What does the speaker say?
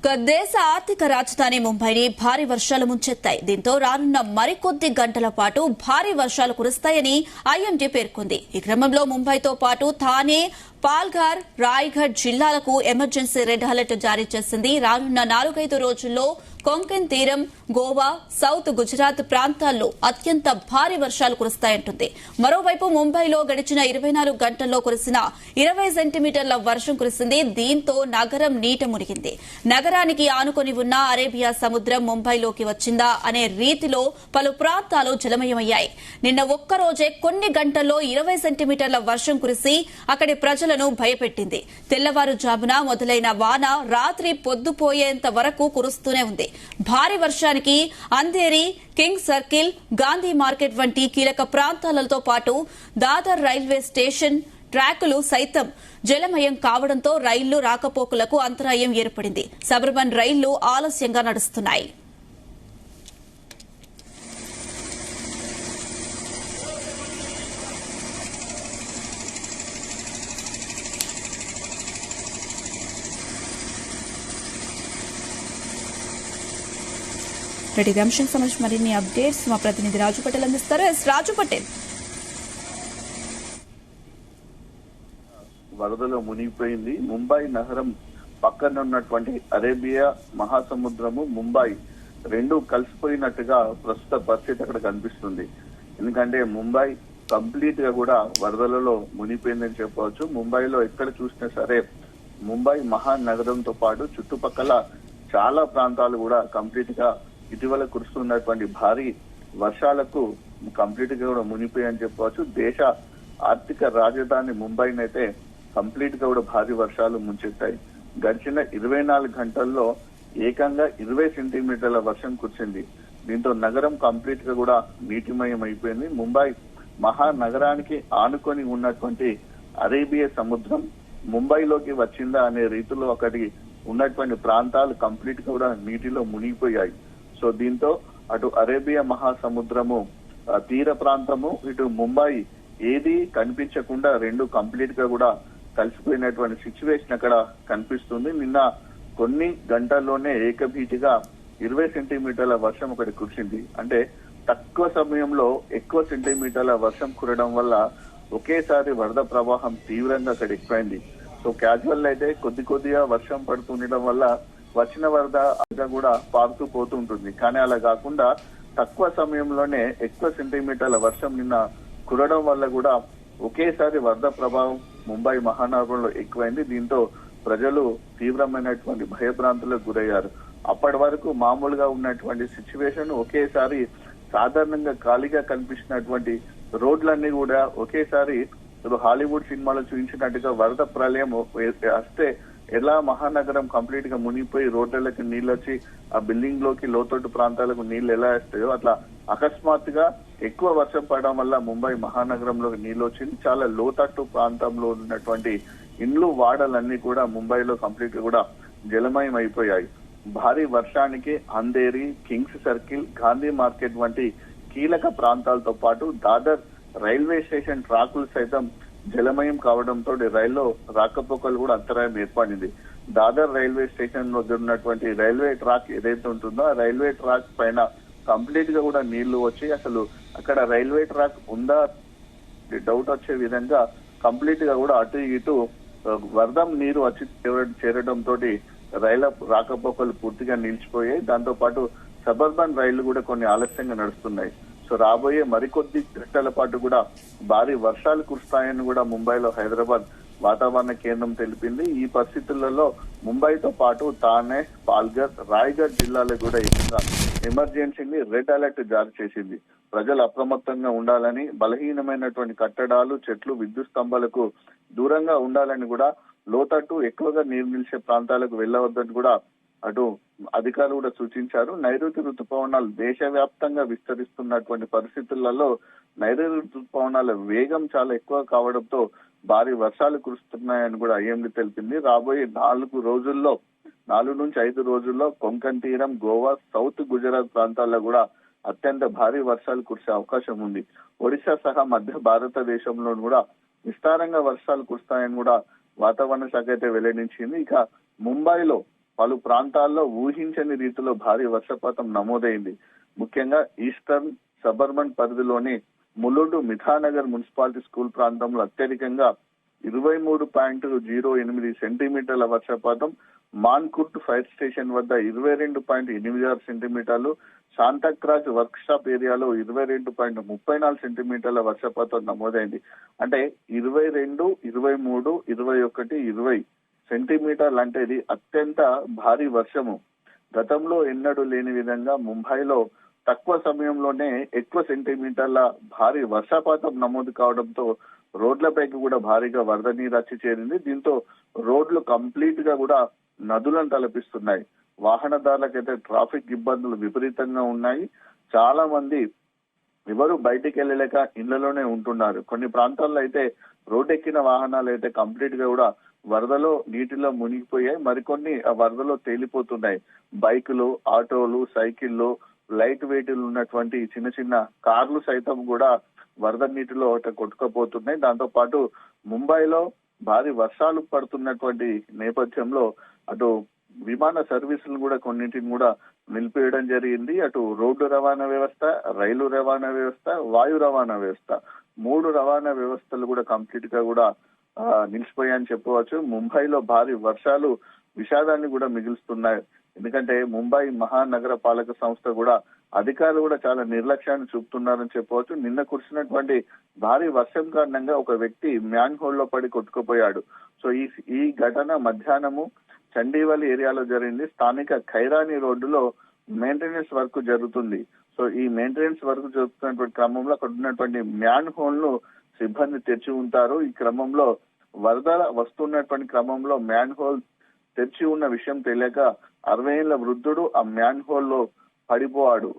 దేశ ఆర్థిక రాజధాని ముంబైని భారీ వర్షాలు ముంచెత్తాయి. దీంతో రానున్న మరికొద్ది గంటల పాటు భారీ వర్షాలు కురుస్తాయని ఐఎండీ పేర్కొంది. ఈ క్రమంలో ముంబైతో పాటు థానే, పాల్ఘర్, రాయ్గఢ్ జిల్లాలకు ఎమర్జెన్సీ రెడ్ అలర్ట్ జారీ చేసింది. రానున్న 4-5 రోజుల్లో కొంకణ్ తీరం, గోవా, సౌత్ గుజరాత్ ప్రాంతాల్లో అత్యంత భారీ వర్షాలు కురుస్తాయంటుంది. మరోవైపు ముంబైలో గడిచిన 24 గంటల్లో కురిసిన 20 సెంటీమీటర్ల వర్షం కురిసింది. దీంతో నగరం నీట మునిగింది. నగరానికి ఆనుకొని ఉన్న అరేబియా సముద్రం ముంబైలోకి వచ్చిందా అనే రీతిలో పలు ప్రాంతాలు జలమయమయ్యాయి. నిన్న ఒక్కరోజే కొన్ని గంటల్లో 20 సెంటీమీటర్ల వర్షం కురిసి అక్కడి ప్రజలను భయపెట్టింది. తెల్లవారుజామున మొదలైన వాన రాత్రి పొద్దుపోయేంత వరకు కురుస్తూనే ఉంది. భారీ వర్షానికి Andheri, king circle, Gandhi market వంటి కీలక ప్రాంతాలతో పాటు దాదర్ రైల్వే స్టేషన్ ట్రాకులు సైతం జలమయం కావడంతో రైళ్లు రాకపోకలకు అంతరాయం ఏర్పడింది. సబర్బన్ రైళ్లు ఆలస్యంగా నడుస్తున్నాయి. రెడ్డి అంశం సంబంధించి మరిన్ని అప్డేట్స్ మా ప్రతినిధి రాజు పటేల్ అందిస్తారు. రాజు పటేల్, వరదలో మునిగిపోయింది. ముంబై నగరం పక్కన ఉన్నటువంటి అరేబియా మహాసముద్రము, ముంబై రెండు కలిసిపోయినట్టుగా ప్రస్తుత పరిస్థితి అక్కడ కనిపిస్తుంది. ఎందుకంటే ముంబై కంప్లీట్ గా కూడా వరదలలో మునిగిపోయిందని చెప్పవచ్చు. ముంబైలో ఎక్కడ చూసినా సరే ముంబై మహానగరంతో పాటు చుట్టుపక్కల చాలా ప్రాంతాలు కూడా కంప్లీట్ గా ఇటీవల కురుస్తున్నటువంటి భారీ వర్షాలకు కంప్లీట్ గా కూడా మునిగిపోయాయని చెప్పవచ్చు. దేశ ఆర్థిక రాజధాని ముంబైనైతే కంప్లీట్ గా కూడా భారీ వర్షాలు ముంచెత్తాయి. గడిచిన 24 గంటల్లో ఏకంగా 20 సెంటీమీటర్ల వర్షం కురిసింది. దీంతో నగరం కంప్లీట్ గా కూడా నీటిమయం అయిపోయింది. ముంబై మహానగరానికి ఆనుకొని ఉన్నటువంటి అరేబియా సముద్రం ముంబైలోకి వచ్చిందా అనే రీతిలో అక్కడి ఉన్నటువంటి ప్రాంతాలు కంప్లీట్ గా కూడా నీటిలో మునిగిపోయాయి. సో దీంతో అటు అరేబియా మహాసముద్రము తీర ప్రాంతము, ఇటు ముంబై ఏది కనిపించకుండా రెండు కంప్లీట్ గా కూడా కలిసిపోయినటువంటి సిచ్యువేషన్ అక్కడ కనిపిస్తుంది. నిన్న కొన్ని గంటల్లోనే ఏకభీటిగా 20 సెంటీమీటర్ల వర్షం అక్కడ కురిసింది. అంటే తక్కువ సమయంలో ఎక్కువ సెంటీమీటర్ల వర్షం కురడం వల్ల ఒకేసారి వరద ప్రవాహం తీవ్రంగా అక్కడ ఎక్కువైంది. సో క్యాజువల్ అయితే కొద్దిగా వర్షం పడుతుండడం వల్ల వచ్చిన వరద కూడా పారుతూ పోతూ ఉంటుంది. కానీ అలా కాకుండా తక్కువ సమయంలోనే ఎక్కువ సెంటీమీటర్ల వర్షం నిన్న కురడం వల్ల కూడా ఒకేసారి వరద ప్రభావం ముంబై మహానగరంలో ఎక్కువైంది. దీంతో ప్రజలు తీవ్రమైనటువంటి భయభ్రాంతులకు గురయ్యారు. అప్పటి వరకు మామూలుగా ఉన్నటువంటి సిచ్యువేషన్ ఒకేసారి సాధారణంగా ఖాళీగా కనిపిస్తున్నటువంటి రోడ్లన్నీ కూడా ఒకేసారి హాలీవుడ్ సినిమాలో చూపించినట్టుగా వరద ప్రళయం వస్తే ఎలా మహానగరం కంప్లీట్ గా మునిగిపోయి రోడ్లకి నీళ్ళు వచ్చి ఆ బిల్డింగ్ లోకి లోతట్టు ప్రాంతాలకు నీళ్లు ఎలా వేస్తాయో అట్లా అకస్మాత్తుగా ఎక్కువ వర్షం పడడం వల్ల ముంబై మహానగరంలో నీళ్లు వచ్చింది. చాలా లోతట్టు ప్రాంతంలో ఉన్నటువంటి ఇండ్లు, వాడలన్నీ కూడా ముంబైలో కంప్లీట్ గా కూడా జలమయం అయిపోయాయి. భారీ వర్షానికి Andheri, Kings circle, Gandhi market వంటి కీలక ప్రాంతాలతో పాటు దాదర్ రైల్వే స్టేషన్ ట్రాకులు సైతం జలమయం కావడంతో రైల్లో రాకపోకలు కూడా అంతరాయం ఏర్పడింది. దాదర్ రైల్వే స్టేషన్ వద్ద ఉన్నటువంటి రైల్వే ట్రాక్ ఏదైతే ఉంటుందో ఆ రైల్వే ట్రాక్ పైన కంప్లీట్ గా కూడా నీళ్లు వచ్చి అసలు అక్కడ రైల్వే ట్రాక్ ఉందా డౌట్ వచ్చే విధంగా కంప్లీట్ గా కూడా అటు ఇటు వరదం నీరు వచ్చి చేరడంతో రైళ్ల రాకపోకలు పూర్తిగా నిలిచిపోయాయి. దాంతో పాటు సబర్బన్ రైళ్లు కూడా కొన్ని ఆలస్యంగా నడుస్తున్నాయి. సో రాబోయే మరికొద్ది గంటల పాటు కూడా భారీ వర్షాలు కురుస్తాయని కూడా ముంబైలో హైదరాబాద్ వాతావరణ కేంద్రం తెలిపింది. ఈ పరిస్థితులలో ముంబైతో పాటు థానే, పాల్ఘర్, రాయ్గఢ్ జిల్లాలకు కూడా ఎక్కువగా ఎమర్జెన్సీని రెడ్ అలర్ట్ జారీ చేసింది. ప్రజలు అప్రమత్తంగా ఉండాలని, బలహీనమైనటువంటి కట్టడాలు, చెట్లు, విద్యుత్ స్తంభాలకు దూరంగా ఉండాలని కూడా, లోతట్టు ఎక్కువగా నీరు నిలిచే ప్రాంతాలకు వెళ్లవద్దని కూడా అటు అధికారులు కూడా సూచించారు. నైరుతి రుతుపవనాలు దేశవ్యాప్తంగా విస్తరిస్తున్నటువంటి పరిస్థితులలో నైరుతి రుతుపవనాల వేగం చాలా ఎక్కువ కావడంతో భారీ వర్షాలు కురుస్తున్నాయని కూడా ఐఎండీ తెలిపింది. రాబోయే 4 నుంచి 5 రోజుల్లో కొంకణ్ తీరం, గోవా, సౌత్ గుజరాత్ ప్రాంతాల్లో కూడా అత్యంత భారీ వర్షాలు కురిసే అవకాశం ఉంది. ఒడిశా సహా మధ్య భారతదేశంలో కూడా విస్తారంగా వర్షాలు కురుస్తాయని కూడా వాతావరణ శాఖ అయితే వెల్లడించింది. ఇక ముంబైలో పలు ప్రాంతాల్లో ఊహించని రీతిలో భారీ వర్షపాతం నమోదైంది. ముఖ్యంగా ఈస్టర్న్ సబర్బన్ పరిధిలోని ములుడు మిఠానగర్ మున్సిపాలిటీ స్కూల్ ప్రాంతంలో అత్యధికంగా 23.08 సెంటీమీటర్ల వర్షపాతం, మాన్కుర్ట్ ఫైర్ స్టేషన్ వద్ద 22.86 సెంటీమీటర్లు, శాంతక్రాజ్ వర్క్ షాప్ ఏరియాలో 22.34 సెంటీమీటర్ల వర్షపాతం నమోదైంది. అంటే 22, 23, 21, 20 సెంటీమీటర్లు అంటే ఇది అత్యంత భారీ వర్షము. గతంలో ఎన్నడూ లేని విధంగా ముంబైలో తక్కువ సమయంలోనే ఎక్కువ సెంటీమీటర్ల భారీ వర్షపాతం నమోదు కావడంతో రోడ్లపైకి కూడా భారీగా వరద నీరు వచ్చి చేరింది. దీంతో రోడ్లు కంప్లీట్ గా కూడా నదులను తలపిస్తున్నాయి. వాహనదారులకైతే ట్రాఫిక్ ఇబ్బందులు విపరీతంగా ఉన్నాయి. చాలా మంది ఎవరు బయటికి వెళ్ళలేక ఇళ్లలోనే ఉంటున్నారు. కొన్ని ప్రాంతాల్లో అయితే రోడ్డెక్కిన వాహనాలు అయితే కంప్లీట్ గా కూడా వరదలో నీటిలో మునిగిపోయాయి. మరికొన్ని ఆ వరదలో తేలిపోతున్నాయి. బైకులు, ఆటోలు, సైకిళ్లు, లైట్ వెయిట్ ఉన్నటువంటి చిన్న చిన్న కార్లు సైతం కూడా వరద నీటిలో కొట్టుకుపోతున్నాయి. దాంతో పాటు ముంబైలో భారీ వర్షాలు పడుతున్నటువంటి నేపథ్యంలో అటు విమాన సర్వీసులు కూడా కొన్నింటిని కూడా నిలిపేయడం జరిగింది. అటు రోడ్డు రవాణా వ్యవస్థ, రైలు రవాణా వ్యవస్థ, వాయు రవాణా వ్యవస్థ 3 రవాణా వ్యవస్థలు కూడా కంప్లీట్ గా కూడా నిలిచిపోయాయని చెప్పవచ్చు. ముంబైలో భారీ వర్షాలు విషాదాన్ని కూడా మిగులుస్తున్నాయి. ఎందుకంటే ముంబై మహానగర పాలక సంస్థ కూడా అధికారులు కూడా చాలా నిర్లక్ష్యాన్ని చూపుతున్నారని చెప్పవచ్చు. నిన్న కురిసినటువంటి భారీ వర్షం కారణంగా ఒక వ్యక్తి మ్యాన్ హోల్ లో పడి కొట్టుకుపోయాడు. సో ఈ ఘటన మధ్యాహ్నము చండీవల్ ఏరియాలో జరిగింది. స్థానిక ఖైరానీ రోడ్డులో మెయింటెనెన్స్ వర్క్ జరుగుతుంది. సో ఈ మెయింటెనెన్స్ వర్క్ జరుగుతున్నటువంటి క్రమంలో అక్కడ ఉన్నటువంటి మ్యాన్ హోల్ ను సిబ్బంది తెరిచి ఉంటారు. ఈ క్రమంలో వరద వస్తున్నటువంటి క్రమంలో మ్యాన్ హోల్ తెరిచి ఉన్న విషయం తెలియక 60 ఏళ్ల వృద్ధుడు ఆ మ్యాన్ హోల్ లో పడిపోయాడు.